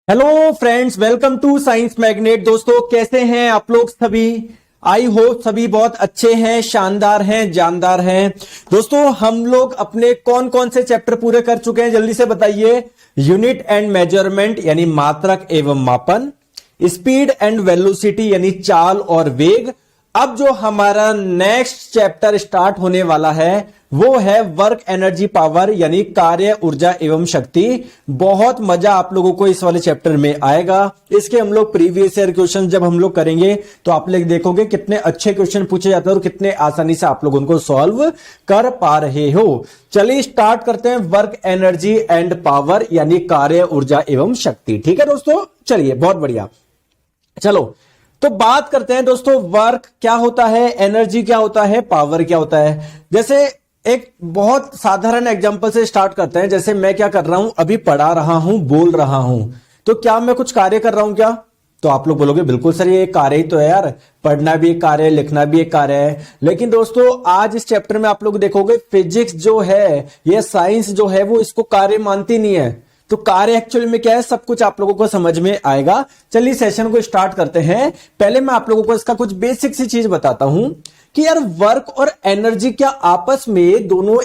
Hello friends, welcome to science magnet. दोस्तों, कैसे हैं आप लोग सभी? आई होप सभी बहुत अच्छे हैं, शानदार हैं, जानदार हैं। दोस्तों, हम लोग अपने कौन कौन से चैप्टर पूरे कर चुके हैं, जल्दी से बताइए। यूनिट एंड मेजरमेंट यानी मात्रक एवं मापन, स्पीड एंड वेलोसिटी यानी चाल और वेग। अब जो हमारा नेक्स्ट चैप्टर स्टार्ट होने वाला है वो है वर्क एनर्जी पावर यानी कार्य ऊर्जा एवं शक्ति। बहुत मजा आप लोगों को इस वाले चैप्टर में आएगा। इसके हम लोग प्रीवियस ईयर क्वेश्चन जब हम लोग करेंगे तो आप लोग देखोगे कितने अच्छे क्वेश्चन पूछे जाते हैं और कितने आसानी से आप लोग उनको सॉल्व कर पा रहे हो। चलिए स्टार्ट करते हैं वर्क एनर्जी एंड पावर यानी कार्य ऊर्जा एवं शक्ति। ठीक है दोस्तों, चलिए बहुत बढ़िया। चलो तो बात करते हैं दोस्तों, वर्क क्या होता है, एनर्जी क्या होता है, पावर क्या होता है। जैसे एक बहुत साधारण एग्जांपल से स्टार्ट करते हैं। जैसे मैं क्या कर रहा हूं, अभी पढ़ा रहा हूं, बोल रहा हूं, तो क्या मैं कुछ कार्य कर रहा हूं क्या? तो आप लोग बोलोगे बिल्कुल सर, ये कार्य ही तो है यार, पढ़ना भी एक कार्य है, लिखना भी एक कार्य है। लेकिन दोस्तों, आज इस चैप्टर में आप लोग देखोगे फिजिक्स जो है, ये साइंस जो है, वो इसको कार्य मानती नहीं है। तो कार्य एक्चुअली में क्या है, सब कुछ आप लोगों को समझ में आएगा। चलिए सेशन को स्टार्ट करते हैं। पहले मैं आप लोगों को इसका कुछ बेसिक सी चीज बताता हूं कि यार वर्क और एनर्जी क्या आपस में दोनों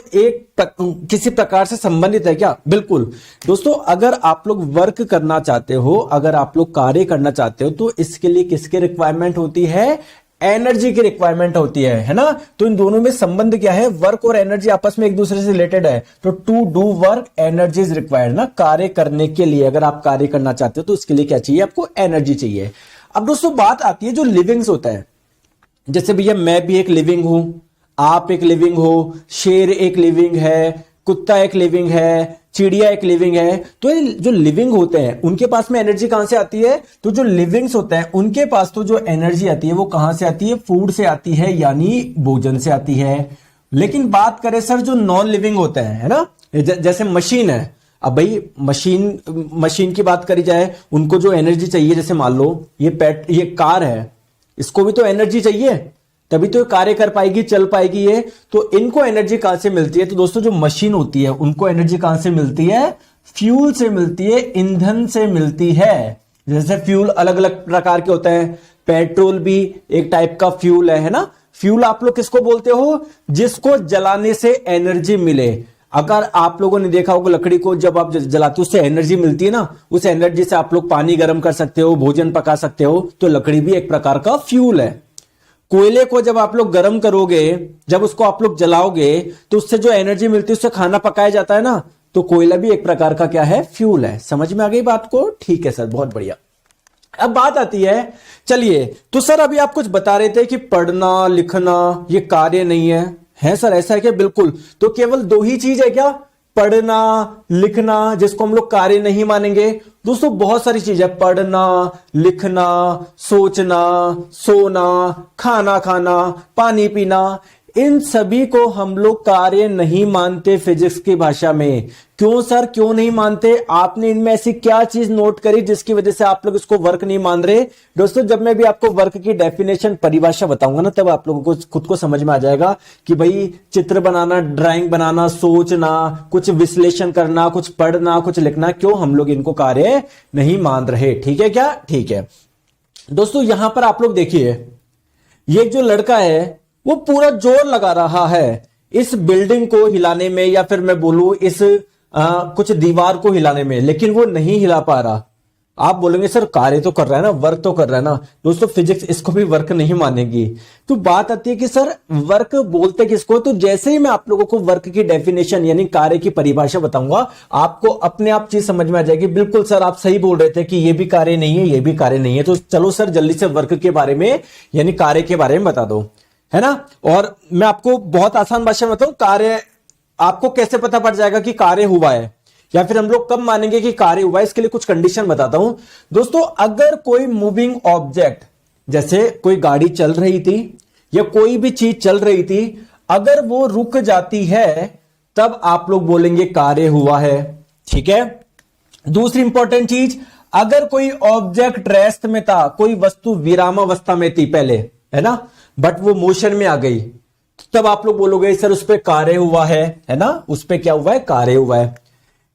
किसी प्रकार से संबंधित है क्या? बिल्कुल दोस्तों, अगर आप लोग वर्क करना चाहते हो, अगर आप लोग कार्य करना चाहते हो, तो इसके लिए किसकी रिक्वायरमेंट होती है? एनर्जी की रिक्वायरमेंट होती है ना। तो इन दोनों में संबंध क्या है? वर्क और एनर्जी आपस में एक दूसरे से रिलेटेड है। तो to do work energy is required ना। कार्य करने के लिए, अगर आप कार्य करना चाहते हो तो इसके लिए क्या चाहिए? आपको एनर्जी चाहिए। अब दोस्तों बात आती है जो लिविंग्स होता है। जैसे भैया मैं भी एक लिविंग हूं, आप एक लिविंग हो, शेर एक लिविंग है, कुत्ता एक लिविंग है, चिड़िया एक लिविंग है। तो ये जो लिविंग होते हैं उनके पास में एनर्जी कहां से आती है? तो जो लिविंग्स होते हैं उनके पास तो जो एनर्जी आती है वो कहां से आती है? फूड से आती है, यानी भोजन से आती है। लेकिन बात करें सर जो नॉन लिविंग होते हैं, है ना, जैसे मशीन है। अब भाई मशीन की बात करी जाए, उनको जो एनर्जी चाहिए, जैसे मान लो ये कार है, इसको भी तो एनर्जी चाहिए, तभी तो कार्य कर पाएगी, चल पाएगी ये। तो इनको एनर्जी कहां से मिलती है? तो दोस्तों जो मशीन होती है उनको एनर्जी कहां से मिलती है? फ्यूल से मिलती है, ईंधन से मिलती है। जैसे फ्यूल अलग अलग प्रकार के होते हैं, पेट्रोल भी एक टाइप का फ्यूल है ना। फ्यूल आप लोग किसको बोलते हो? जिसको जलाने से एनर्जी मिले। अगर आप लोगों ने देखा होगा लकड़ी को जब आप जलाते हो उससे एनर्जी मिलती है ना, उस एनर्जी से आप लोग पानी गर्म कर सकते हो, भोजन पका सकते हो। तो लकड़ी भी एक प्रकार का फ्यूल है। कोयले को जब आप लोग गर्म करोगे, जब उसको आप लोग जलाओगे, तो उससे जो एनर्जी मिलती है उससे खाना पकाया जाता है ना। तो कोयला भी एक प्रकार का क्या है? फ्यूल है। समझ में आ गई बात को? ठीक है सर, बहुत बढ़िया। अब बात आती है, चलिए तो सर अभी आप कुछ बता रहे थे कि पढ़ना लिखना ये कार्य नहीं है सर, ऐसा है क्या? बिल्कुल। तो केवल दो ही चीज है क्या? पढ़ना लिखना, जिसको हम लोग कार्य नहीं मानेंगे? दोस्तों बहुत सारी चीज है, पढ़ना लिखना, सोचना, सोना, खाना खाना, पानी पीना, इन सभी को हम लोग कार्य नहीं मानते फिजिक्स की भाषा में। क्यों सर, क्यों नहीं मानते? आपने इनमें ऐसी क्या चीज नोट करी जिसकी वजह से आप लोग इसको वर्क नहीं मान रहे? दोस्तों जब मैं भी आपको वर्क की डेफिनेशन, परिभाषा बताऊंगा ना, तब आप लोगों को खुद को समझ में आ जाएगा कि भाई चित्र बनाना, ड्राइंग बनाना, सोचना, कुछ विश्लेषण करना, कुछ पढ़ना, कुछ लिखना, क्यों हम लोग इनको कार्य नहीं मान रहे। ठीक है क्या? ठीक है दोस्तों, यहां पर आप लोग देखिए, ये जो लड़का है वो पूरा जोर लगा रहा है इस बिल्डिंग को हिलाने में, या फिर मैं बोलूं इस कुछ दीवार को हिलाने में, लेकिन वो नहीं हिला पा रहा। आप बोलेंगे सर कार्य तो कर रहा है ना, वर्क तो कर रहा है ना। दोस्तों फिजिक्स इसको भी वर्क नहीं मानेगी। तो बात आती है कि सर वर्क बोलते किसको? तो जैसे ही मैं आप लोगों को वर्क की डेफिनेशन यानी कार्य की परिभाषा बताऊंगा, आपको अपने आप चीज समझ में आ जाएगी। बिल्कुल सर, आप सही बोल रहे थे कि ये भी कार्य नहीं है, ये भी कार्य नहीं है। तो चलो सर जल्दी से वर्क के बारे में यानी कार्य के बारे में बता दो, है ना। और मैं आपको बहुत आसान भाषा में बताऊं, कार्य आपको कैसे पता पड़ जाएगा कि कार्य हुआ है, या फिर हम लोग कब मानेंगे कि कार्य हुआ है, इसके लिए कुछ कंडीशन बताता हूं। दोस्तों अगर कोई मूविंग ऑब्जेक्ट, जैसे कोई गाड़ी चल रही थी या कोई भी चीज चल रही थी, अगर वो रुक जाती है तब आप लोग बोलेंगे कार्य हुआ है। ठीक है। दूसरी इंपॉर्टेंट चीज, अगर कोई ऑब्जेक्ट रेस्ट में था, कोई वस्तु विरामावस्था में थी पहले, है ना, बट वो मोशन में आ गई, तब आप लोग बोलोगे सर उस पर कार्य हुआ है ना, उस पर क्या हुआ है? कार्य हुआ है।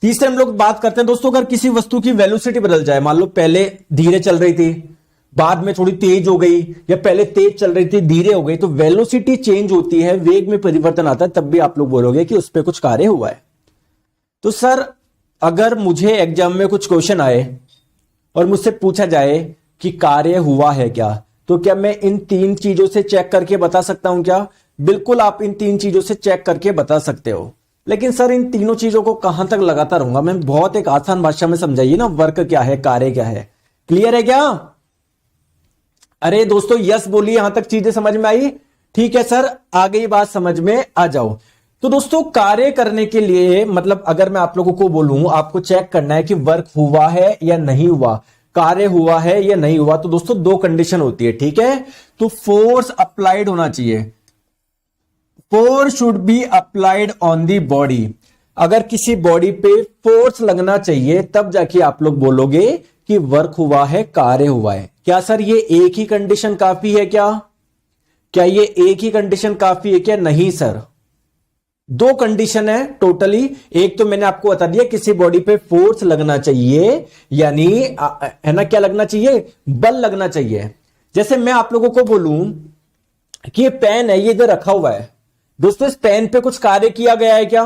तीसरे हम लोग बात करते हैं दोस्तों, अगर किसी वस्तु की वेलोसिटी बदल जाए, मान लो पहले धीरे चल रही थी, बाद में थोड़ी तेज हो गई, या पहले तेज चल रही थी धीरे हो गई, तो वेलोसिटी चेंज होती है, वेग में परिवर्तन आता है, तब भी आप लोग बोलोगे कि उस पर कुछ कार्य हुआ है। तो सर अगर मुझे एग्जाम में कुछ क्वेश्चन आए और मुझसे पूछा जाए कि कार्य हुआ है क्या, तो क्या मैं इन 3 चीजों से चेक करके बता सकता हूं क्या? बिल्कुल आप इन 3 चीजों से चेक करके बता सकते हो। लेकिन सर इन तीनों चीजों को कहां तक लगाता रहूंगा मैं? बहुत एक आसान भाषा में समझाइए ना, वर्क क्या है, कार्य क्या है। क्लियर है क्या? अरे दोस्तों यस बोलिए, यहां तक चीजें समझ में आई? ठीक है सर, आगे ये बात समझ में आ जाओ। तो दोस्तों कार्य करने के लिए, मतलब अगर मैं आप लोगों को बोलूं आपको चेक करना है कि वर्क हुआ है या नहीं हुआ, कार्य हुआ है या नहीं हुआ, तो दोस्तों 2 कंडीशन होती है, ठीक है? तो फोर्स अप्लाइड होना चाहिए, force should be applied on the body. अगर किसी बॉडी पे फोर्स लगना चाहिए तब जाके आप लोग बोलोगे कि वर्क हुआ है, कार्य हुआ है। क्या सर ये एक ही कंडीशन काफी है क्या? क्या ये एक ही कंडीशन काफी है क्या? नहीं सर, 2 कंडीशन है टोटली। एक तो मैंने आपको बता दिया, किसी बॉडी पे फोर्स लगना चाहिए, यानी है ना, क्या लगना चाहिए? बल लगना चाहिए। जैसे मैं आप लोगों को बोलूं कि ये पेन है, ये इधर रखा हुआ है, दोस्तों इस पेन पे कुछ कार्य किया गया है क्या?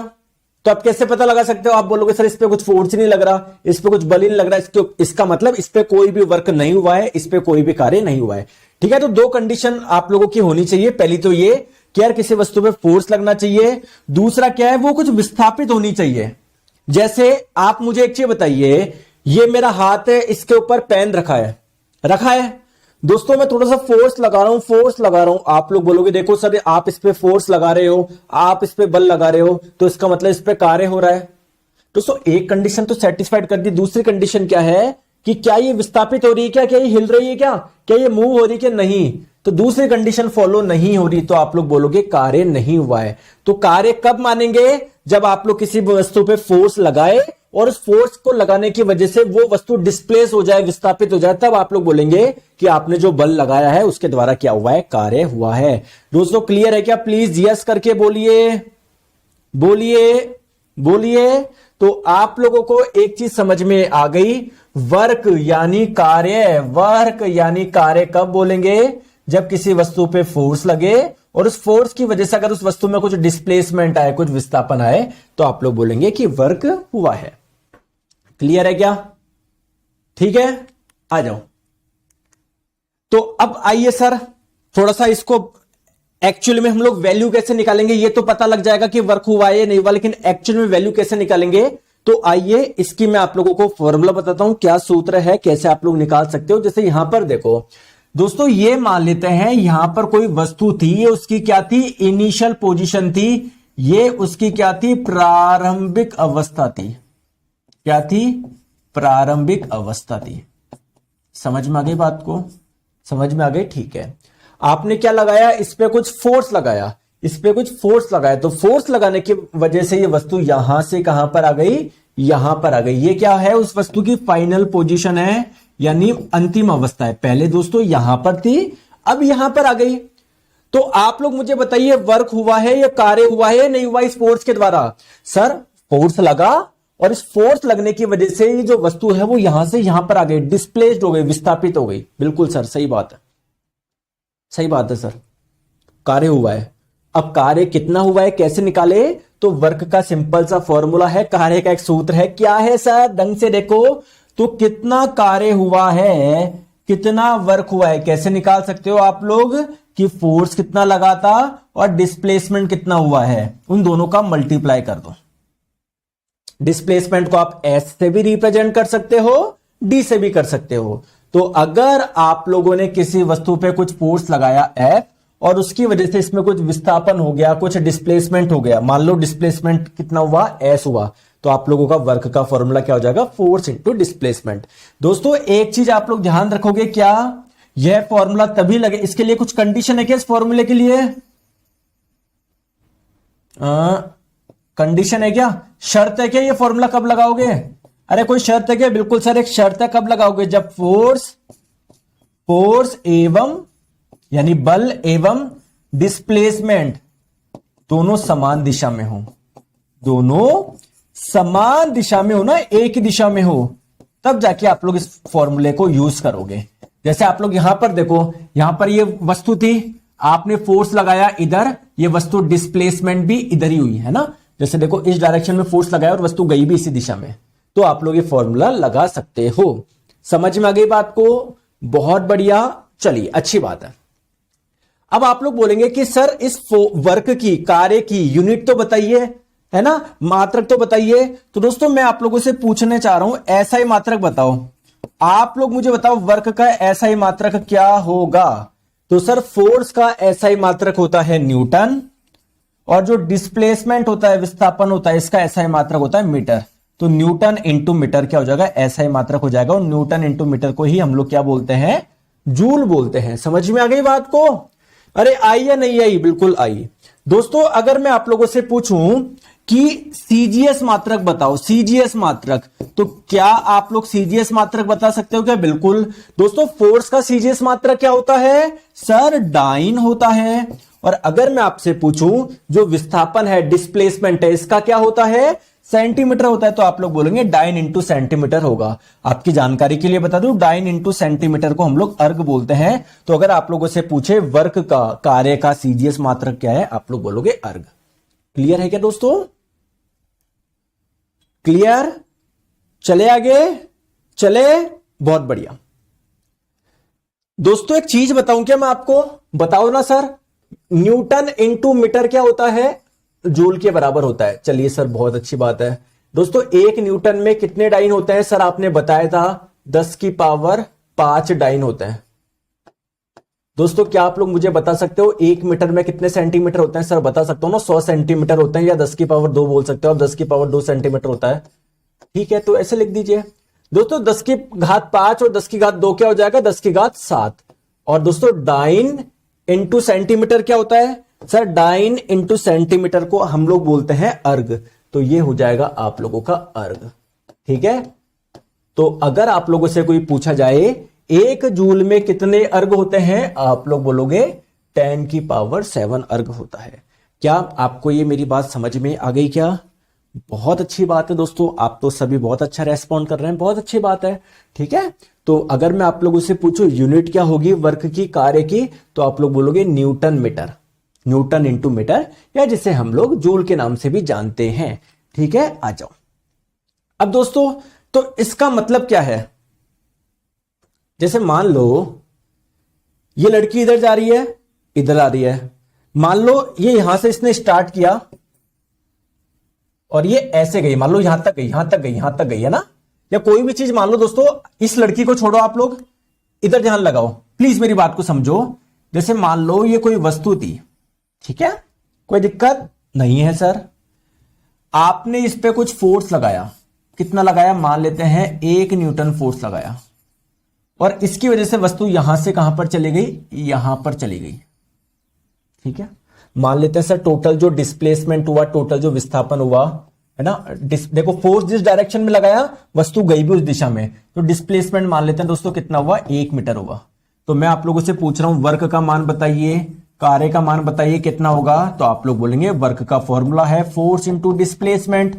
तो आप कैसे पता लगा सकते हो? आप बोलोगे सर इस पे कुछ फोर्स नहीं लग रहा, इस पे कुछ बल नहीं लग रहा, इसका मतलब इस पे कोई भी वर्क नहीं हुआ है, इस पे कोई भी कार्य नहीं हुआ है। ठीक है, तो 2 कंडीशन आप लोगों की होनी चाहिए। पहली तो ये कि यार किसी वस्तु पे फोर्स लगना चाहिए, दूसरा क्या है, वो कुछ विस्थापित होनी चाहिए। जैसे आप मुझे एक चीज बताइए, ये मेरा हाथ है, इसके ऊपर पेन रखा है दोस्तों, मैं थोड़ा सा फोर्स लगा रहा हूं, आप लोग बोलोगे देखो सर आप इस पे फोर्स लगा रहे हो, आप इस पे बल लगा रहे हो, तो इसका मतलब इस पे कार्य हो रहा है। दोस्तों एक कंडीशन तो सेटिस्फाइड कर दी, दूसरी कंडीशन क्या है कि क्या ये विस्थापित हो रही है क्या ये हिल रही है क्या ये मूव हो रही है क्या? नहीं। तो दूसरी कंडीशन फॉलो नहीं हो रही, तो आप लोग बोलोगे कार्य नहीं हुआ है। तो कार्य कब मानेंगे? जब आप लोग किसी वस्तु पे फोर्स लगाए और उस फोर्स को लगाने की वजह से वो वस्तु डिस्प्लेस हो जाए, विस्थापित हो जाए, तब आप लोग बोलेंगे कि आपने जो बल लगाया है उसके द्वारा क्या हुआ है? कार्य हुआ है। दोस्तों क्लियर है क्या? प्लीज यस करके बोलिए। तो आप लोगों को एक चीज समझ में आ गई, वर्क यानी कार्य कब बोलेंगे? जब किसी वस्तु पे फोर्स लगे और उस फोर्स की वजह से अगर उस वस्तु में कुछ डिस्प्लेसमेंट आए, कुछ विस्थापन आए, तो आप लोग बोलेंगे कि वर्क हुआ है। क्लियर है क्या? ठीक है, आ जाओ। तो अब आइए सर, थोड़ा सा इसको एक्चुअल में हम लोग वैल्यू कैसे निकालेंगे? ये तो पता लग जाएगा कि वर्क हुआ है या नहीं हुआ, लेकिन एक्चुअल में वैल्यू कैसे निकालेंगे? तो आइए इसकी मैं आप लोगों को फॉर्मूला बताता हूं, क्या सूत्र है, कैसे आप लोग निकाल सकते हो। जैसे यहां पर देखो दोस्तों, ये मान लेते हैं यहां पर कोई वस्तु थी, ये उसकी क्या थी? इनिशियल पोजीशन थी। ये उसकी क्या थी? प्रारंभिक अवस्था थी। क्या थी? प्रारंभिक अवस्था थी। समझ में आ गई बात को? समझ में आ गई? ठीक है। आपने क्या लगाया? इस पे कुछ फोर्स लगाया, तो फोर्स लगाने की वजह से ये वस्तु यहां से कहां पर आ गई? यहां पर आ गई। ये क्या है? उस वस्तु की फाइनल पोजीशन है, यानी अंतिम अवस्था है। पहले दोस्तों यहां पर थी, अब यहां पर आ गई। तो आप लोग मुझे बताइए, वर्क हुआ है या कार्य हुआ है या नहीं हुआ इस फोर्स के द्वारा? सर फोर्स लगा और इस फोर्स लगने की वजह से ये जो वस्तु है वो यहां से यहां पर आ गई, डिस्प्लेस्ड हो गई, विस्थापित हो गई। बिल्कुल सर, सही बात है सर, कार्य हुआ है। अब कार्य कितना हुआ है कैसे निकाले? तो वर्क का सिंपल सा फॉर्मूला है, कार्य का एक सूत्र है। क्या है सर? ढंग से देखो तो, कितना कार्य हुआ है, कितना वर्क हुआ है, कैसे निकाल सकते हो आप लोग कि फोर्स कितना लगा था और डिस्प्लेसमेंट कितना हुआ है, उन दोनों का मल्टीप्लाई कर दो। डिस्प्लेसमेंट को आप एस से भी रिप्रेजेंट कर सकते हो, डी से भी कर सकते हो। तो अगर आप लोगों ने किसी वस्तु पे कुछ फोर्स लगाया एफ और उसकी वजह से इसमें कुछ विस्थापन हो गया, कुछ डिस्प्लेसमेंट हो गया, मान लो डिस्प्लेसमेंट कितना हुआ? एस हुआ, तो आप लोगों का वर्क का फॉर्मूला क्या हो जाएगा? Force into displacement. दोस्तों एक चीज आप लोग ध्यान रखोगे, क्या यह फॉर्मूला तभी लगे, इसके लिए कुछ कंडीशन है क्या इस फॉर्मूले के लिए? कंडीशन है क्या? शर्त है क्या? ये फॉर्मूला कब लगाओगे? अरे कोई शर्त है क्या? बिल्कुल सर, एक शर्त है। कब लगाओगे? जब फोर्स एवं यानी बल एवं डिस्प्लेसमेंट दोनों समान दिशा में हो, दोनों समान दिशा में हो ना, एक ही दिशा में हो, तब जाके आप लोग इस फॉर्मूले को यूज करोगे। जैसे आप लोग यहां पर देखो, यहां पर ये वस्तु थी, आपने फोर्स लगाया इधर, ये वस्तु डिस्प्लेसमेंट भी इधर ही हुई है ना। जैसे देखो इस डायरेक्शन में फोर्स लगाया और वस्तु गई भी इसी दिशा में, तो आप लोग ये फॉर्मूला लगा सकते हो। समझ में आ गई बात को? बहुत बढ़िया, चलिए अच्छी बात है। अब आप लोग बोलेंगे कि सर इस वर्क की, कार्य की यूनिट तो बताइए, है ना, मात्रक तो बताइए। तो दोस्तों मैं आप लोगों से पूछने चाह रहा हूं, ऐसा ही मात्रक बताओ। आप लोग मुझे बताओ वर्क का ऐसा ही मात्रक क्या होगा? तो सर फोर्स का ऐसा ही मात्रक होता है न्यूटन, और जो डिस्प्लेसमेंट होता है, विस्थापन होता है, इसका ऐसा ही मात्रक होता है मीटर। तो न्यूटन इंटू मीटर क्या हो जाएगा? ऐसा ही मात्रक हो जाएगा। और न्यूटन इंटू मीटर को ही हम लोग क्या बोलते हैं? जूल बोलते हैं। समझ में आ गई बात को? अरे आई या नहीं आई? बिल्कुल आई। दोस्तों अगर मैं आप लोगों से पूछूं कि सीजीएस मात्रक बताओ, सीजीएस मात्रक, तो क्या आप लोग सीजीएस मात्रक बता सकते हो क्या? बिल्कुल। दोस्तों फोर्स का सीजीएस मात्रक क्या होता है? सर डाइन होता है। और अगर मैं आपसे पूछूं जो विस्थापन है, डिस्प्लेसमेंट है, इसका क्या होता है? सेंटीमीटर होता है। तो आप लोग बोलेंगे डाइन इंटू सेंटीमीटर होगा। आपकी जानकारी के लिए बता दूं, डाइन इंटू सेंटीमीटर को हम लोग अर्ग बोलते हैं। तो अगर आप लोगों से पूछे वर्क का, कार्य का सीजीएस मात्रक क्या है, आप लोग बोलोगे अर्ग। क्लियर है क्या दोस्तों? क्लियर? चले आगे, चले, बहुत बढ़िया। दोस्तों एक चीज बताऊं क्या मैं आपको? बताओ ना सर, न्यूटन इंटू मीटर क्या होता है? जूल के बराबर होता है। चलिए सर बहुत अच्छी बात है। दोस्तों एक न्यूटन में कितने डाइन होते हैं? सर आपने बताया था 10 की पावर 5 डाइन होते हैं। दोस्तों क्या आप लोग मुझे बता सकते हो 1 मीटर में कितने सेंटीमीटर होते हैं? सर बता सकता हूं ना, 100 सेंटीमीटर होते हैं, या 10 की पावर 2 बोल सकते हो आप, 10 की पावर 2 सेंटीमीटर होता है। ठीक है, तो ऐसे लिख दीजिए। दोस्तों 10 की घात 5 और 10 की घात 2 क्या हो जाएगा? 10 की घात 7। और दोस्तों डाइन इंटू सेंटीमीटर क्या होता है? सर डाइन इंटू सेंटीमीटर को हम लोग बोलते हैं अर्ग। तो ये हो जाएगा आप लोगों का अर्ग। ठीक है, तो अगर आप लोगों से कोई पूछा जाए 1 जूल में कितने अर्ग होते हैं, आप लोग बोलोगे 10 की पावर 7 अर्ग होता है। क्या आपको ये मेरी बात समझ में आ गई क्या? बहुत अच्छी बात है दोस्तों, आप तो सभी बहुत अच्छा रेस्पॉन्ड कर रहे हैं, बहुत अच्छी बात है। ठीक है, तो अगर मैं आप लोगों से पूछूं यूनिट क्या होगी वर्क की, कार्य की, तो आप लोग बोलोगे newton meter, newton into meter, या जिसे हम लोग जूल के नाम से भी जानते हैं। ठीक है, आ जाओ। अब दोस्तों तो इसका मतलब क्या है? जैसे मान लो ये लड़की इधर जा रही है, इधर आ रही है। मान लो ये यहां से इसने स्टार्ट किया और ये ऐसे गई, मान लो यहां तक गई, यहां तक गई, यहां तक गई, है ना। या कोई भी चीज मान लो दोस्तों, इस लड़की को छोड़ो, आप लोग इधर ध्यान लगाओ, प्लीज मेरी बात को समझो। जैसे मान लो ये कोई वस्तु थी, ठीक है, कोई दिक्कत नहीं है सर। आपने इस पे कुछ फोर्स लगाया, कितना लगाया? मान लेते हैं 1 न्यूटन फोर्स लगाया, और इसकी वजह से वस्तु यहां से कहां पर चली गई? यहां पर चली गई। ठीक है, मान लेते हैं सर टोटल जो डिस्प्लेसमेंट हुआ, टोटल जो विस्थापन हुआ, है ना, देखो फोर्स जिस डायरेक्शन में लगाया वस्तु गई भी उस दिशा में, तो डिस्प्लेसमेंट मान लेते हैं दोस्तों कितना हुआ? 1 मीटर हुआ। तो मैं आप लोगों से पूछ रहा हूं वर्क का मान बताइए, कार्य का मान बताइए कितना होगा? तो आप लोग बोलेंगे वर्क का फॉर्मूला है फोर्स इंटू डिस्प्लेसमेंट।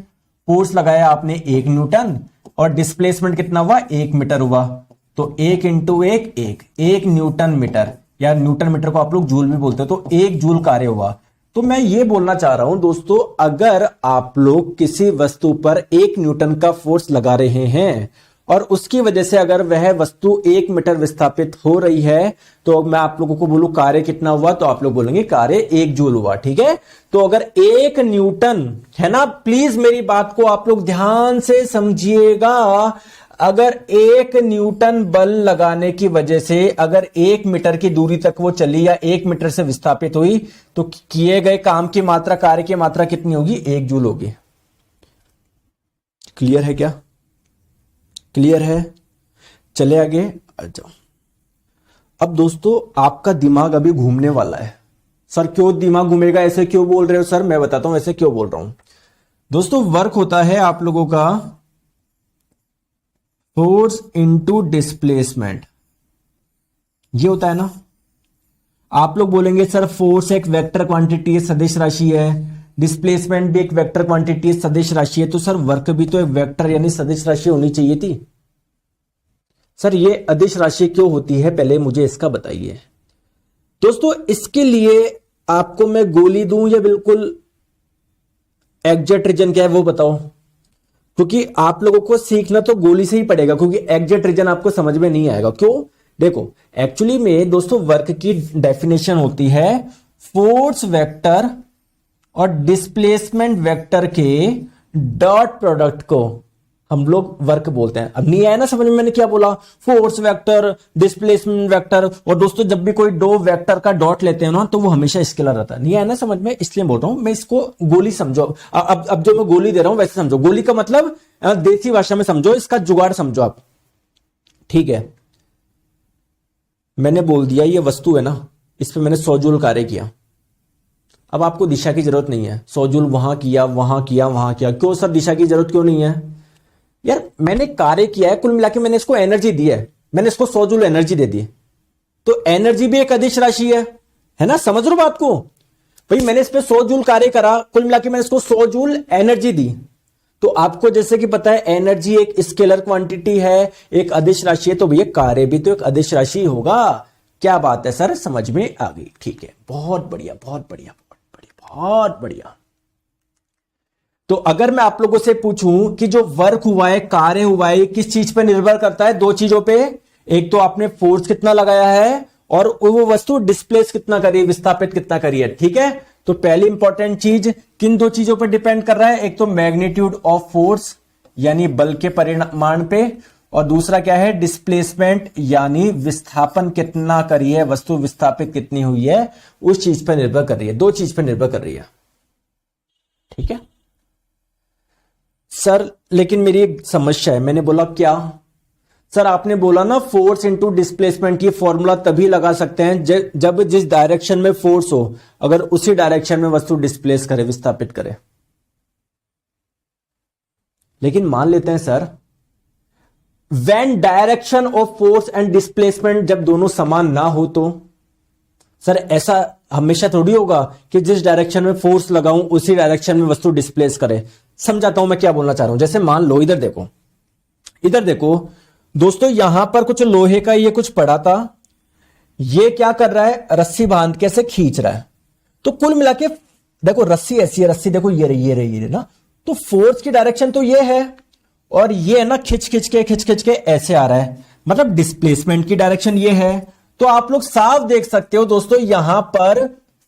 फोर्स लगाया आपने 1 न्यूटन और डिस्प्लेसमेंट कितना हुआ? 1 मीटर हुआ। तो 1 इंटू 1 न्यूटन मीटर, या न्यूटन मीटर को आप लोग जूल भी बोलते हो, तो 1 जूल कार्य हुआ। तो मैं ये बोलना चाह रहा हूं दोस्तों, अगर आप लोग किसी वस्तु पर 1 न्यूटन का फोर्स लगा रहे हैं और उसकी वजह से अगर वह वस्तु 1 मीटर विस्थापित हो रही है, तो मैं आप लोगों को बोलूं कार्य कितना हुआ? तो आप लोग बोलेंगे कार्य 1 जूल हुआ। ठीक है, तो अगर 1 न्यूटन, है ना, प्लीज मेरी बात को आप लोग ध्यान से समझिएगा। अगर 1 न्यूटन बल लगाने की वजह से अगर 1 मीटर की दूरी तक वो चली या 1 मीटर से विस्थापित हुई, तो किए गए काम की मात्रा, कार्य की मात्रा कितनी होगी? 1 जूल होगी। क्लियर है क्या? क्लियर है? चले आगे आ जाओ। अब दोस्तों आपका दिमाग अभी घूमने वाला है। सर क्यों दिमाग घूमेगा, ऐसे क्यों बोल रहे हो? सर मैं बताता हूं ऐसे क्यों बोल रहा हूं। दोस्तों वर्क होता है आप लोगों का फोर्स इंटू डिस्प्लेसमेंट, ये होता है ना। आप लोग बोलेंगे सर फोर्स एक वेक्टर क्वांटिटी है, सदिश राशि है, डिस्प्लेसमेंट भी एक वेक्टर क्वांटिटी है, सदिश राशि है, तो सर वर्क भी तो एक वेक्टर यानी सदिश राशि होनी चाहिए थी। सर ये अदिश राशि क्यों होती है, पहले मुझे इसका बताइए। दोस्तों इसके लिए आपको मैं गोली दूं या बिल्कुल एग्जैक्ट रीजन क्या है वो बताओ, क्योंकि आप लोगों को सीखना तो गोली से ही पड़ेगा, क्योंकि एग्जैक्ट रीजन आपको समझ में नहीं आएगा। क्यों? देखो एक्चुअली में दोस्तों वर्क की डेफिनेशन होती है फोर्स वेक्टर और डिस्प्लेसमेंट वेक्टर के डॉट प्रोडक्ट को हम लोग वर्क बोलते हैं। अब नहीं आया ना समझ में मैंने क्या बोला, फोर्स वेक्टर, डिस्प्लेसमेंट वेक्टर। और दोस्तों जब भी कोई दो वेक्टर का डॉट लेते हैं ना तो वो हमेशा स्केलर रहता है। नहीं आया ना समझ में, इसलिए बोल रहा हूं मैं, इसको गोली समझो। अब जो मैं गोली दे रहा हूं वैसे समझो। गोली का मतलब देसी भाषा में समझो, इसका जुगाड़ समझो आप, ठीक है। मैंने बोल दिया ये वस्तु है ना, इस पर मैंने 100 जूल कार्य किया। अब आपको दिशा की जरूरत नहीं है, 100 जूल वहां किया, वहां किया, वहां किया। क्यों सर दिशा की जरूरत क्यों नहीं है? यार मैंने कार्य किया है, कुल मिला के मैंने इसको एनर्जी दी है, मैंने इसको 100 जूल एनर्जी दे दी, तो एनर्जी भी एक अदिश राशि है ना, समझ रहे हो बात को भाई। मैंने इस पे 100 जूल कार्य करा, कुल मिला के मैंने इसको 100 जूल एनर्जी दी। तो आपको जैसे कि पता है एनर्जी एक स्केलर क्वांटिटी है, एक अदिश राशि है, तो भैया कार्य भी तो एक अदिश राशि होगा। क्या बात है सर, समझ में आ गई, ठीक है, बहुत बढ़िया बहुत बढ़िया बहुत बढ़िया बहुत बढ़िया। तो अगर मैं आप लोगों से पूछूं कि जो वर्क हुआ है, कार्य हुआ है, किस चीज पे निर्भर करता है? दो चीजों पे। एक तो आपने फोर्स कितना लगाया है और वो वस्तु डिस्प्लेस कितना करी, विस्थापित कितना करी है, ठीक है। तो पहली इंपॉर्टेंट चीज किन दो चीजों पर डिपेंड कर रहा है? एक तो मैग्नीट्यूड ऑफ फोर्स यानी बल के परिमाण पे, और दूसरा क्या है? डिस्प्लेसमेंट यानी विस्थापन कितना करी है, वस्तु विस्थापित कितनी हुई है, उस चीज पर निर्भर कर रही है, दो चीज पर निर्भर कर रही है, ठीक है सर। लेकिन मेरी एक समस्या है। मैंने बोला क्या सर? आपने बोला ना फोर्स इंटू डिस्प्लेसमेंट, की फॉर्मूला तभी लगा सकते हैं जब जिस डायरेक्शन में फोर्स हो, अगर उसी डायरेक्शन में वस्तु डिस्प्लेस करे, विस्थापित करे। लेकिन मान लेते हैं sir when direction of force and displacement जब दोनों समान ना हो, तो सर ऐसा हमेशा थोड़ी होगा कि जिस डायरेक्शन में फोर्स लगाऊं उसी डायरेक्शन में वस्तु डिस्प्लेस करे। समझाता हूं मैं क्या बोलना चाह रहा हूं। जैसे मान लो इधर देखो, इधर देखो दोस्तों, यहां पर कुछ लोहे का ये कुछ पड़ा था, ये क्या कर रहा है? रस्सी बांध के ऐसे खींच रहा है। तो कुल मिला के देखो रस्सी ऐसी है, रस्सी देखो ये रही, ये रही, ये रही ना। तो फोर्स की डायरेक्शन तो ये है, और ये ना खिंच खिंच के ऐसे आ रहा है, मतलब डिस्प्लेसमेंट की डायरेक्शन ये है। तो आप लोग साफ देख सकते हो दोस्तों, यहां पर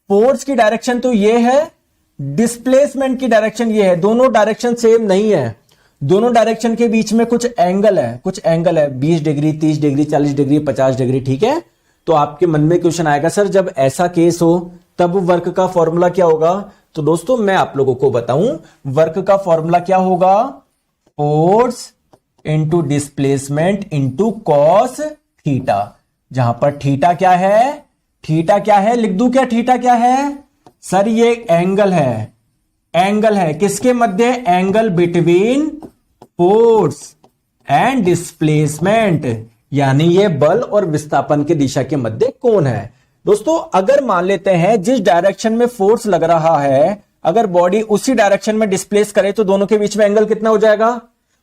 फोर्स की डायरेक्शन तो ये है, डिस्प्लेसमेंट की डायरेक्शन ये है। दोनों डायरेक्शन सेम नहीं है, दोनों डायरेक्शन के बीच में कुछ एंगल है, कुछ एंगल है, 20 डिग्री, 30 डिग्री, 40 डिग्री, 50 डिग्री, ठीक है। तो आपके मन में क्वेश्चन आएगा सर जब ऐसा केस हो तब वर्क का फॉर्मूला क्या होगा? तो दोस्तों मैं आप लोगों को बताऊं, वर्क का फॉर्मूला क्या होगा? Force into displacement into cos theta. जहां पर थीटा क्या है? थीटा क्या है? लिख दूं क्या थीटा क्या है? सर ये एंगल है, एंगल है किसके मध्य? Angle between force and displacement, यानी ये बल और विस्थापन के दिशा के मध्य कोण है। दोस्तों अगर मान लेते हैं जिस डायरेक्शन में फोर्स लग रहा है, अगर बॉडी उसी डायरेक्शन में डिस्प्लेस करे तो दोनों के बीच में एंगल कितना हो जाएगा?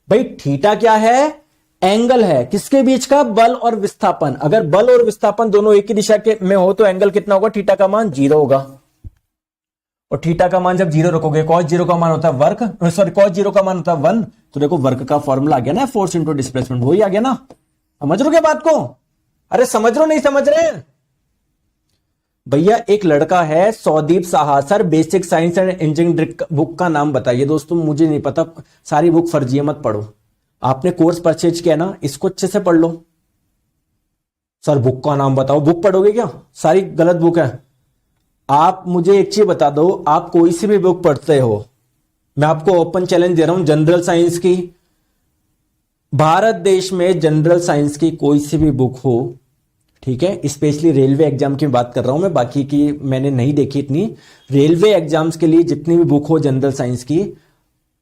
भाई थीटा क्या है? एंगल है किसके बीच का? बल और विस्थापन। अगर बल और विस्थापन दोनों एक ही दिशा के में हो तो एंगल कितना होगा? थीटा का मान 0 होगा। और थीटा का मान जब 0 रखोगे, cos 0 का मान होता है वर्क, सॉरी cos 0 का मान होता है 1, तो देखो वर्क का फॉर्मूला आ गया ना, फोर्स इंटू डिस्प्लेसमेंट, वही आ गया ना। समझ रहे हो क्या बात को? अरे समझ रहे हो नहीं समझ रहे? भैया एक लड़का है Soudip Saha, sir basic science and engineering book का नाम बताइए। दोस्तों मुझे नहीं पता, सारी बुक फर्जी मत पढ़ो। आपने कोर्स परचेज किया ना, इसको अच्छे से पढ़ लो। सर बुक का नाम बताओ, बुक पढ़ोगे क्या? सारी गलत बुक है। आप मुझे एक चीज बता दो, आप कोई सी भी बुक पढ़ते हो, मैं आपको ओपन चैलेंज दे रहा हूं, जनरल साइंस की, भारत देश में जनरल साइंस की कोई सी भी बुक हो, ठीक है, स्पेशली रेलवे एग्जाम की बात कर रहा हूं मैं, बाकी की मैंने नहीं देखी इतनी। रेलवे एग्जाम्स के लिए जितनी भी बुक हो जनरल साइंस की,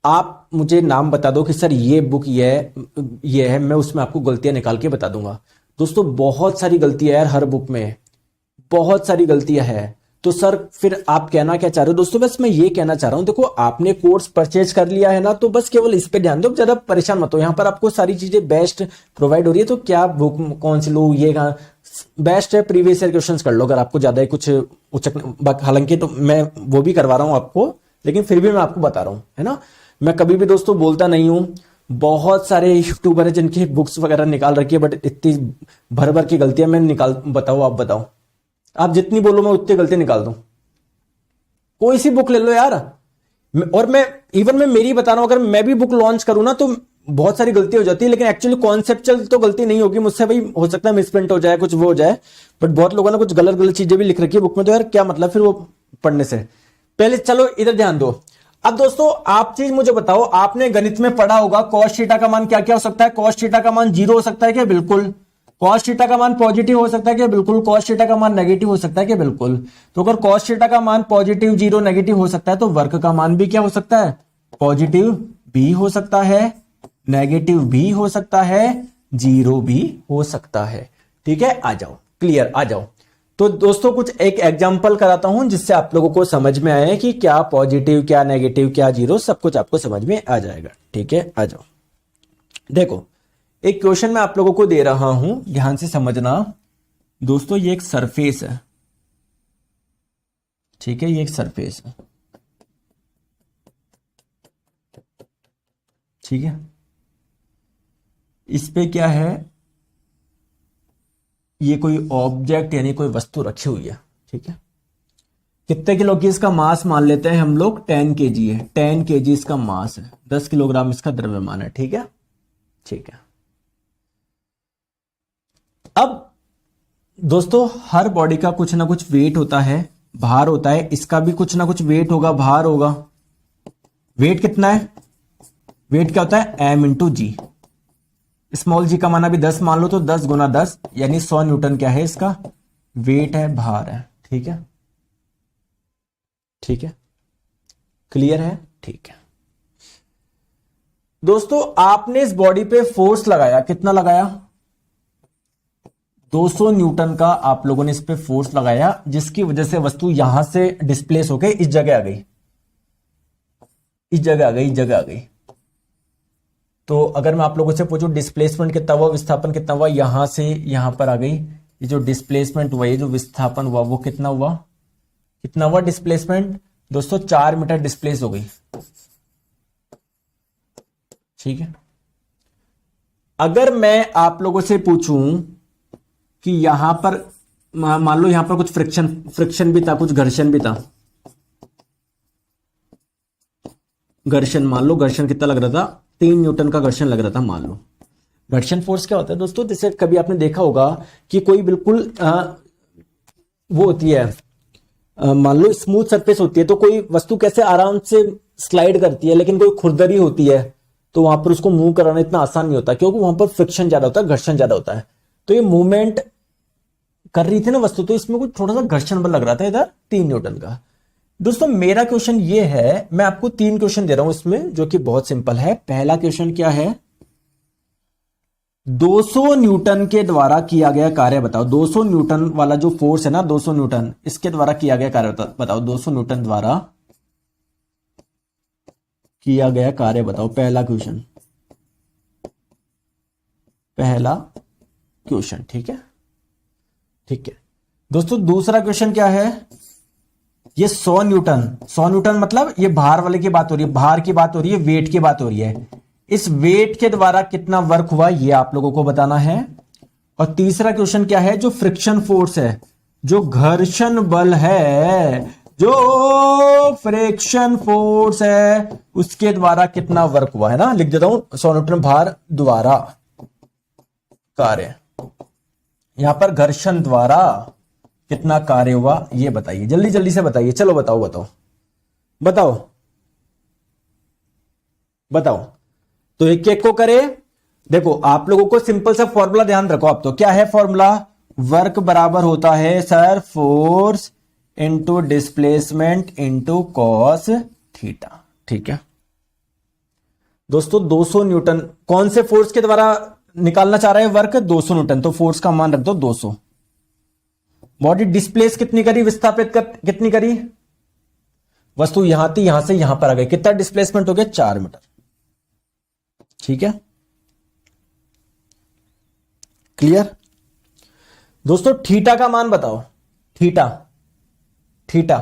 आप मुझे नाम बता दो कि सर ये बुक ये है, मैं उसमें आपको गलतियां निकाल के बता दूंगा। दोस्तों बहुत सारी गलतियां यार हर बुक में, बहुत सारी गलतियां हैं। तो सर फिर आप कहना क्या चाह रहे हो? दोस्तों बस मैं ये कहना चाह रहा हूं, देखो आपने कोर्स परचेज कर लिया है ना, तो बस केवल इस पे ध्यान दो, ज्यादा परेशान मत हो। यहाँ पर आपको सारी चीजें बेस्ट प्रोवाइड हो रही है, तो क्या बुक कौन सी लो, ये बेस्ट है, प्रीवियस ईयर क्वेश्चंस कर लो अगर आपको ज्यादा ही कुछ उचक। हालांकि तो मैं वो भी करवा रहा हूं आपको, लेकिन फिर भी मैं आपको बता रहा हूं, है ना। मैं कभी भी दोस्तों बोलता नहीं हूं, बहुत सारे यूट्यूबर है जिनकी बुक्स वगैरह निकाल रखी है, बट इतनी भर भर की गलतियां मैं निकाल, बताओ आप बताओ, आप जितनी बोलो मैं उतनी गलती निकाल दूं। कोई सी बुक ले लो यार, और मैं इवन मैं मेरी बता रहा हूं, अगर मैं भी बुक लॉन्च करूं ना तो बहुत सारी गलती हो जाती है, लेकिन एक्चुअली कॉन्सेप्चुअल तो गलती नहीं होगी मुझसे, भाई हो सकता है मिसप्रिंट हो जाए, कुछ वो हो जाए, बट बहुत लोगों ने कुछ गलत गलत चीजें भी लिख रखी है बुक में, तो यार क्या मतलब फिर वो पढ़ने से। पहले चलो इधर ध्यान दो। अब दोस्तों आप चीज मुझे बताओ, आपने गणित में पढ़ा होगा cos थीटा का मान क्या क्या हो सकता है? cos थीटा का मान 0 हो सकता है क्या? बिल्कुल। cos थीटा का मान पॉजिटिव हो सकता है क्या? बिल्कुल। cos थीटा का मान नेगेटिव हो सकता है क्या? बिल्कुल। तो अगर cos थीटा का मान पॉजिटिव, 0, नेगेटिव हो सकता है, तो वर्क का मान भी क्या हो सकता है? पॉजिटिव भी हो सकता है, नेगेटिव भी हो सकता है, 0 भी हो सकता है। ठीक है, आ जाओ, क्लियर, आ जाओ। तो दोस्तों कुछ एक एग्जांपल कराता हूं जिससे आप लोगों को समझ में आए कि क्या पॉजिटिव, क्या नेगेटिव, क्या 0, सब कुछ आपको समझ में आ जाएगा। ठीक है, आ जाओ। देखो एक क्वेश्चन मैं आप लोगों को दे रहा हूं, ध्यान से समझना दोस्तों। ये एक सरफेस है, ठीक है, ये एक सरफेस है, ठीक है। इस पे क्या है, ये कोई ऑब्जेक्ट यानी कोई वस्तु रखी हुई है, ठीक है। कितने किलो की इसका मास मान लेते हैं हम लोग? 10 केजी है, 10 केजी इसका मास है, 10 किलोग्राम इसका द्रव्यमान है, ठीक है, ठीक है। अब दोस्तों हर बॉडी का कुछ ना कुछ वेट होता है, भार होता है, इसका भी कुछ ना कुछ वेट होगा, भार होगा। वेट कितना है? वेट क्या होता है? m इंटू जी। स्मॉल जी का माना भी 10 मान लो, तो 10 गुना 10 यानी 100 न्यूटन क्या है इसका? वेट है, भार है, ठीक है, ठीक है, क्लियर है, ठीक है। दोस्तों आपने इस बॉडी पे फोर्स लगाया, कितना लगाया? 200 न्यूटन का आप लोगों ने इस पे फोर्स लगाया, जिसकी वजह से वस्तु यहां से डिस्प्लेस होकर इस जगह आ गई, इस जगह आ गई, इस जगह आ गई। तो अगर मैं आप लोगों से पूछूं डिस्प्लेसमेंट कितना हुआ, विस्थापन कितना हुआ, यहां से यहां पर आ गई, ये जो डिस्प्लेसमेंट हुआ, ये जो विस्थापन हुआ, वो कितना हुआ? कितना हुआ डिस्प्लेसमेंट? दोस्तों 4 मीटर डिस्प्लेस हो गई, ठीक है। अगर मैं आप लोगों से पूछूं कि यहां पर मान लो यहां पर कुछ फ्रिक्शन भी था, कुछ घर्षण भी था, घर्षण मान लो, घर्षण कितना लग रहा था? 3 न्यूटन का घर्षण लग रहा था, मान लो। घर्षण फोर्स क्या होता है दोस्तों? जैसे कभी आपने देखा होगा कि कोई बिल्कुल वो होती है, मान लो स्मूथ सरफेस होती है, तो कोई वस्तु कैसे आराम से स्लाइड करती है, लेकिन कोई खुरदरी होती है तो वहां पर उसको मूव कराना इतना आसान नहीं होता, क्योंकि वहां पर फ्रिक्शन ज्यादा होता है, घर्षण ज्यादा होता है। तो ये मूवमेंट कर रही थी ना वस्तु, तो इसमें कुछ थोड़ा सा घर्षण बल लग रहा था इधर 3 न्यूटन का। दोस्तों मेरा क्वेश्चन ये है, मैं आपको 3 क्वेश्चन दे रहा हूं इसमें, जो कि बहुत सिंपल है। पहला क्वेश्चन क्या है? 200 न्यूटन के द्वारा किया गया कार्य बताओ। 200 न्यूटन वाला जो फोर्स है ना, 200 न्यूटन, इसके द्वारा किया गया कार्य बताओ। 200 न्यूटन द्वारा किया गया कार्य बताओ। पहला क्वेश्चन, पहला क्वेश्चन, ठीक है, ठीक है। दोस्तों दूसरा क्वेश्चन क्या है? ये 100 न्यूटन, 100 न्यूटन मतलब ये भार वाले की बात हो रही है, भार की बात हो रही है, वेट की बात हो रही है। इस वेट के द्वारा कितना वर्क हुआ, ये आप लोगों को बताना है। और तीसरा क्वेश्चन क्या है? जो फ्रिक्शन फोर्स है, जो घर्षण बल है, जो फ्रिक्शन फोर्स है, उसके द्वारा कितना वर्क हुआ, है ना। लिख देता हूं, 100 न्यूटन भार द्वारा कार्य, यहां पर घर्षण द्वारा कितना कार्य हुआ, ये बताइए, जल्दी जल्दी से बताइए। चलो बताओ बताओ बताओ बताओ। तो एक एक को करे। देखो आप लोगों को सिंपल सा फॉर्मूला ध्यान रखो आप, तो क्या है फॉर्मूला? वर्क बराबर होता है sir force into displacement into cos theta, ठीक है। दोस्तों 200 न्यूटन कौन से फोर्स के द्वारा निकालना चाह रहे हैं वर्क? 200 न्यूटन, तो फोर्स का मान रख दो 200। बॉडी डिस्प्लेस कितनी करी, विस्थापित कितनी करी, वस्तु यहां थी, यहां से यहां पर आ गई, कितना डिस्प्लेसमेंट हो गया, 4 मीटर। ठीक है, क्लियर। दोस्तों थीटा का मान बताओ, थीटा, थीटा।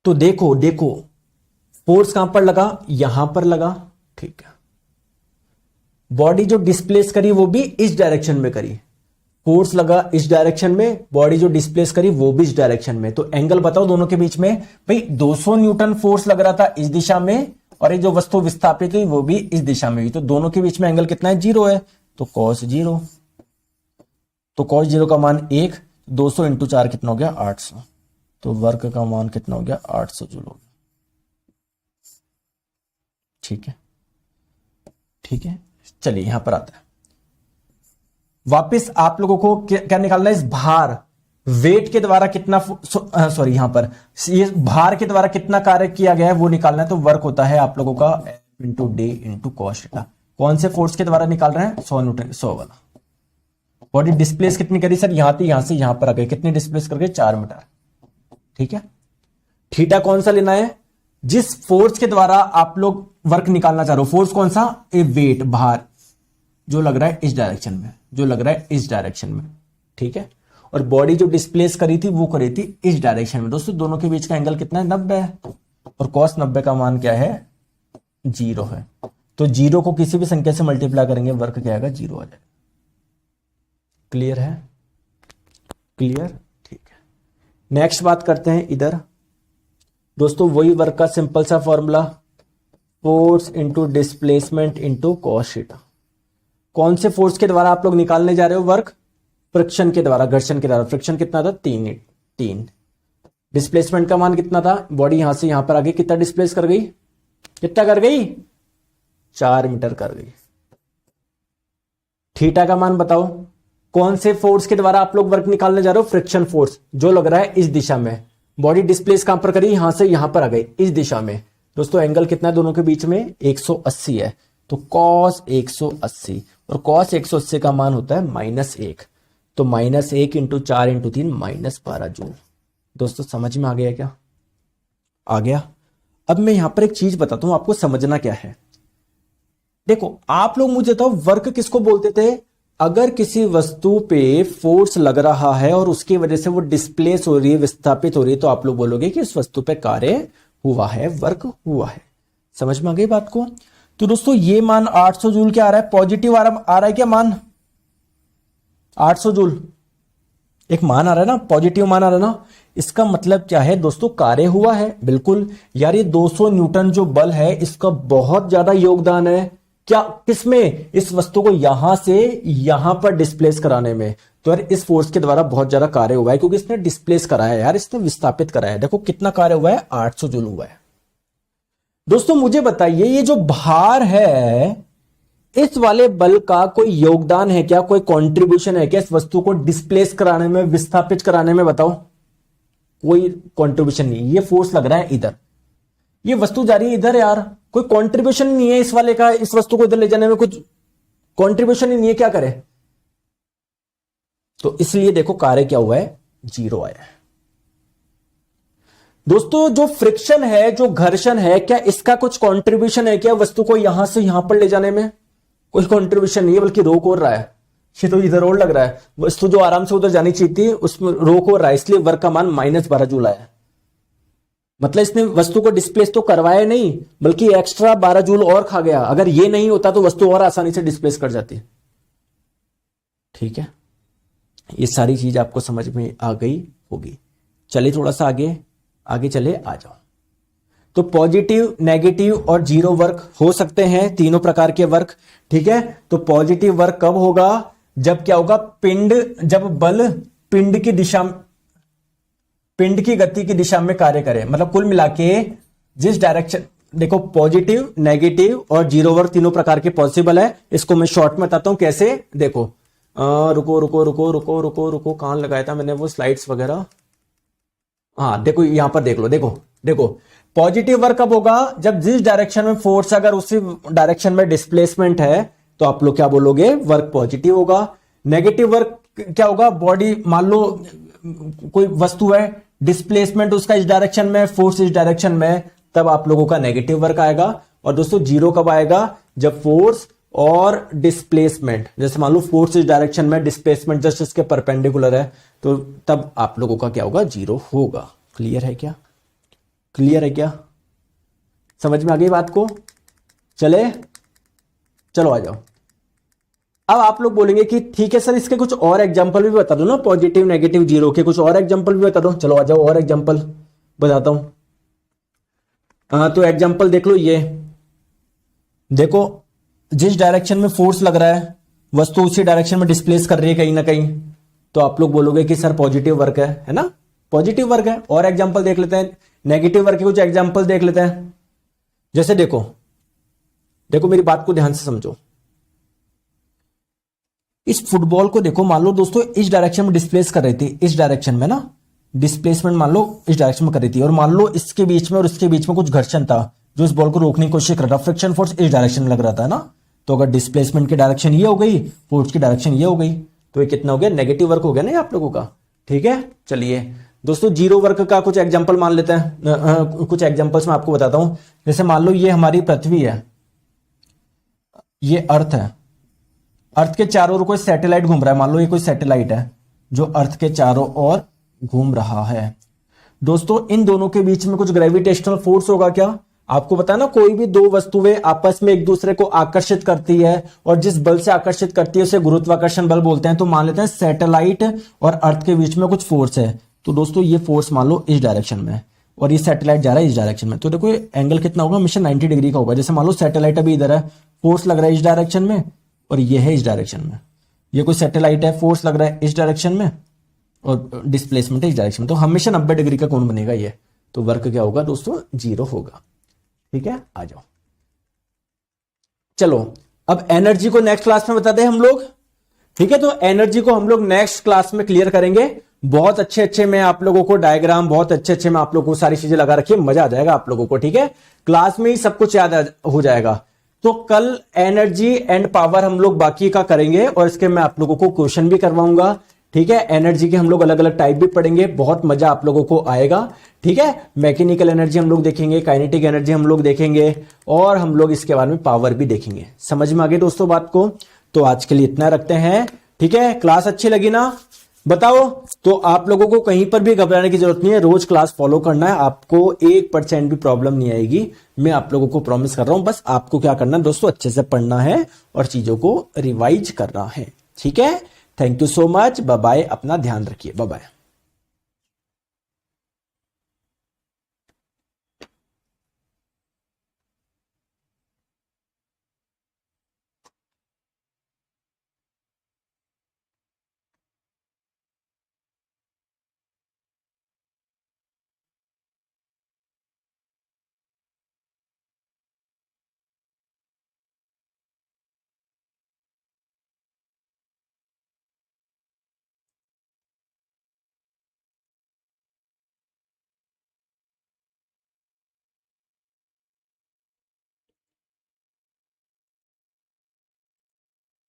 तो देखो देखो फोर्स कहां पर लगा, यहां पर लगा। ठीक है, बॉडी जो डिस्प्लेस करी वो भी इस डायरेक्शन में करी, फोर्स लगा इस डायरेक्शन में, बॉडी जो डिस्प्लेस करी वो भी इस डायरेक्शन में। तो एंगल बताओ दोनों के बीच में। भाई 200 न्यूटन फोर्स लग रहा था इस दिशा में, और ये जो वस्तु विस्थापित हुई वो भी इस दिशा में हुई, तो दोनों के बीच में एंगल कितना है, 0 है। तो cos 0, तो cos 0 का मान 1, 200 इंटू 4 कितना हो गया, 800। तो वर्क का मान कितना हो गया, 800 जूल हो गया। ठीक है, ठीक है, चलिए यहां पर आता है। वापस आप लोगों को क्या निकालना है, इस भार, वेट के द्वारा कितना, सॉरी यहां पर ये भार के द्वारा कितना कार्य किया गया है वो निकालना है। तो वर्क होता है आप लोगों का into D into cos theta. कौन से फोर्स के द्वारा निकाल रहे हैं, 100 न्यूटन, 100 वाला। बॉडी डिस्प्लेस कितनी करी सर, यहां थी, यहां से यहां पर आ गई, कितनी डिस्प्लेस कर गए, 4 मीटर। ठीक है, थीटा कौन सा लेना है, जिस फोर्स के द्वारा आप लोग वर्क निकालना चाह रहे हो, फोर्स कौन सा, ए वेट, भार जो लग रहा है इस डायरेक्शन में, जो लग रहा है इस डायरेक्शन में। ठीक है, और बॉडी जो डिस्प्लेस करी थी वो करी थी इस डायरेक्शन में। दोस्तों दोनों के बीच का एंगल कितना है, 90 है, और cos 90 का मान क्या है, 0 है। तो 0 को किसी भी संख्या से मल्टीप्लाई करेंगे, वर्क क्या आएगा, 0 आ जाएगा। क्लियर है, क्लियर, ठीक है। नेक्स्ट बात करते हैं इधर। दोस्तों वही वर्क का सिंपल सा formula, force into displacement into cos theta. कौन से फोर्स के द्वारा आप लोग निकालने जा रहे हो वर्क, फ्रिक्शन के द्वारा, घर्षण के द्वारा। फ्रिक्शन कितना था, 3। डिस्प्लेसमेंट का मान कितना था, बॉडी यहां से यहां पर आ गई, कितना डिस्प्लेस कर गई, कितना कर गई, 4 मीटर कर गई। थीटा का मान बताओ, कौन से फोर्स के द्वारा आप लोग वर्क निकालने जा रहे हो, फ्रिक्शन फोर्स जो लग रहा है इस दिशा में। बॉडी डिस्प्लेस कहां पर करी, यहां से यहां पर आ गई, इस दिशा में। दोस्तों एंगल कितना है दोनों के बीच में, 180 है। तो cos 180, और cos 180 का मान होता है -1। तो -1 इंटू 4 इंटू 3 -12 जूल। दोस्तों समझ में आ गया क्या, आ गया। अब मैं यहां पर एक चीज बताता हूं आपको, समझना क्या है। देखो आप लोग मुझे बताओ, वर्क किसको बोलते थे, अगर किसी वस्तु पे फोर्स लग रहा है और उसकी वजह से वो डिस्प्लेस हो रही है, विस्थापित हो रही है, तो आप लोग बोलोगे कि उस वस्तु पे कार्य हुआ है, वर्क हुआ है। समझ में आ गई बात को। तो दोस्तों ये मान 800 जूल क्या आ रहा है, पॉजिटिव आ रहा है क्या मान, 800 जूल एक मान आ रहा है ना, पॉजिटिव मान आ रहा है ना। इसका मतलब क्या है दोस्तों, कार्य हुआ है। बिल्कुल यार, ये 200 न्यूटन जो बल है इसका बहुत ज्यादा योगदान है, क्या, किसमें, इस वस्तु को यहां से यहां पर डिस्प्लेस कराने में। तो यार इस फोर्स के द्वारा बहुत ज्यादा कार्य हुआ है, क्योंकि इसने डिस्प्लेस कराया है यार, इसने विस्थापित कराया है। देखो कितना कार्य हुआ है, 800 जूल हुआ है। दोस्तों मुझे बताइए, ये जो भार है इस वाले बल का कोई योगदान है क्या, कोई कंट्रीब्यूशन है क्या इस वस्तु को डिस्प्लेस कराने में, विस्थापित कराने में, बताओ। कोई कंट्रीब्यूशन नहीं। ये फोर्स लग रहा है इधर, ये वस्तु जा रही है इधर, यार कोई कंट्रीब्यूशन नहीं है इस वाले का, इस वस्तु को इधर ले जाने में कुछ कंट्रीब्यूशन ही नहीं है, क्या करे। तो इसलिए देखो कार्य क्या हुआ है, 0 आया है। दोस्तों जो फ्रिक्शन है, जो घर्षण है, क्या इसका कुछ कंट्रीब्यूशन है क्या वस्तु को यहां से यहां पर ले जाने में, कोई कंट्रीब्यूशन नहीं है, बल्कि रोक और रहा है। ये तो इधर और लग रहा है, वस्तु जो आराम से उधर जानी चाहिए थी उसमें रोक हो रहा है, इसलिए वर्क का मान -12 जूल आया। मतलब इसने वस्तु को डिस्प्लेस तो करवाया नहीं, बल्कि एक्स्ट्रा 12 जूल और खा गया। अगर ये नहीं होता तो वस्तु और आसानी से डिस्प्लेस कर जाती। ठीक है, ये सारी चीज आपको समझ में आ गई होगी। चलिए थोड़ा सा आगे चले, आ जाओ। तो पॉजिटिव, नेगेटिव और 0 वर्क हो सकते हैं, तीनों प्रकार के वर्क। ठीक है, तो पॉजिटिव वर्क कब होगा, जब क्या होगा, जब बल पिंड की दिशा, पिंड की गति की दिशा में कार्य करे। मतलब कुल मिला के जिस डायरेक्शन, देखो पॉजिटिव, नेगेटिव और 0 वर्क तीनों प्रकार के पॉसिबल है। इसको मैं शॉर्ट में बताता हूं कैसे। देखो रुको, कहां लगाया था मैंने वो स्लाइड्स वगैरह। हाँ देखो यहां पर देख लो, देखो पॉजिटिव वर्क कब होगा, जब जिस डायरेक्शन में फोर्स, अगर उसी डायरेक्शन में डिस्प्लेसमेंट है तो आप लोग क्या बोलोगे, वर्क पॉजिटिव होगा। नेगेटिव वर्क क्या होगा, बॉडी मान लो कोई वस्तु है, डिस्प्लेसमेंट उसका इस डायरेक्शन में, फोर्स इस डायरेक्शन में, तब आप लोगों का नेगेटिव वर्क आएगा। और दोस्तों जीरो कब आएगा, जब फोर्स और डिस्प्लेसमेंट, जैसे मान लो फोर्स इस डायरेक्शन में, डिस्प्लेसमेंट जस्ट इसके परपेंडिकुलर है, तो तब आप लोगों का क्या होगा, जीरो होगा। क्लियर है क्या, क्लियर है क्या, समझ में आ गई बात को? चले, चलो आ जाओ। अब आप लोग बोलेंगे कि ठीक है सर, इसके कुछ और एग्जांपल भी बता दो ना, पॉजिटिव नेगेटिव जीरो के कुछ और एग्जांपल भी बता दो। चलो आ जाओ, और एग्जांपल बताता हूं। तो एग्जांपल देख लो, ये देखो, जिस डायरेक्शन में फोर्स लग रहा है वस्तु उसी डायरेक्शन में डिस्प्लेस कर रही है कहीं ना कहीं, तो आप लोग बोलोगे कि सर पॉजिटिव वर्क है ना, पॉजिटिव वर्क है। और एग्जांपल देख लेते हैं, नेगेटिव वर्क के कुछ एग्जांपल देख लेते हैं। जैसे देखो, देखो मेरी बात को ध्यान से समझो, इस फुटबॉल को देखो, मान लो दोस्तों इस डायरेक्शन में डिस्प्लेस कर रही थी, इस डायरेक्शन में ना डिस्प्लेसमेंट मान लो इस डायरेक्शन में कर रही थी, और मान लो इसके बीच में और इसके बीच में कुछ घर्षण था जो इस बॉल को रोकने की कोशिश कर रहा था, फ्रिक्शन फोर्स इस डायरेक्शन में लग रहा था ना, तो अगर डिस्प्लेसमेंट की डायरेक्शन ये हो गई, फोर्स की डायरेक्शन ये हो गई, तो ये कितना हो गया, नेगेटिव वर्क हो गया ना आप लोगों का। ठीक है, चलिए दोस्तों जीरो वर्क का कुछ एग्जांपल मान लेते हैं, कुछ एग्जांपल्स मैं आपको बताता हूं। जैसे मान लो ये हमारी पृथ्वी है, ये अर्थ है, अर्थ के चारों ओर कोई सैटेलाइट घूम रहा है, मान लो ये कोई सैटेलाइट है जो अर्थ के चारों ओर घूम रहा है। दोस्तों इन दोनों के बीच में कुछ ग्रेविटेशनल फोर्स होगा क्या? आपको पता है ना, कोई भी दो वस्तुएं आपस में एक दूसरे को आकर्षित करती है, और जिस बल से आकर्षित करती है उसे गुरुत्वाकर्षण बल बोलते हैं। तो मान लेते हैं सैटेलाइट और अर्थ के बीच में कुछ फोर्स है, तो दोस्तों ये फोर्स मान लो इस डायरेक्शन में, और ये सैटेलाइट जा रहा है इस डायरेक्शन में, तो देखो ये एंगल कितना होगा, हमेशा 90 डिग्री का होगा। जैसे मान लो सैटेलाइट अभी इधर है, फोर्स लग रहा है इस डायरेक्शन में, और ये है इस डायरेक्शन में, ये कोई सैटेलाइट है, फोर्स लग रहा है इस डायरेक्शन में और डिस्प्लेसमेंट है इस डायरेक्शन में, तो हमेशा 90 डिग्री का कोण बनेगा ये, तो वर्क क्या होगा दोस्तों, जीरो होगा। ठीक है, आ जाओ। चलो अब एनर्जी को नेक्स्ट क्लास में बताते हैं हम लोग। ठीक है, तो एनर्जी को हम लोग नेक्स्ट क्लास में क्लियर करेंगे। बहुत अच्छे अच्छे मैं आप लोगों को डायग्राम, बहुत अच्छे अच्छे मैं आप लोगों को सारी चीजें लगा रखी है, मजा आ जाएगा आप लोगों को। ठीक है, क्लास में ही सब कुछ याद हो जाएगा। तो कल एनर्जी एंड पावर हम लोग बाकी का करेंगे, और इसके मैं आप लोगों को क्वेश्चन भी करवाऊंगा। ठीक है, एनर्जी के हम लोग अलग अलग टाइप भी पढ़ेंगे, बहुत मजा आप लोगों को आएगा। ठीक है, मैकेनिकल एनर्जी हम लोग देखेंगे, काइनेटिक एनर्जी हम लोग देखेंगे, और हम लोग इसके बारे में पावर भी देखेंगे। समझ में आ गई दोस्तों बात को? तो आज के लिए इतना रखते हैं। ठीक है, क्लास अच्छी लगी ना, बताओ। तो आप लोगों को कहीं पर भी घबराने की जरूरत नहीं है, रोज क्लास फॉलो करना है, आपको 1% भी प्रॉब्लम नहीं आएगी, मैं आप लोगों को प्रॉमिस कर रहा हूं। बस आपको क्या करना है दोस्तों, अच्छे से पढ़ना है और चीजों को रिवाइज करना है। ठीक है, thank you so much, bye bye, अपना ध्यान रखिए, बाय बाय।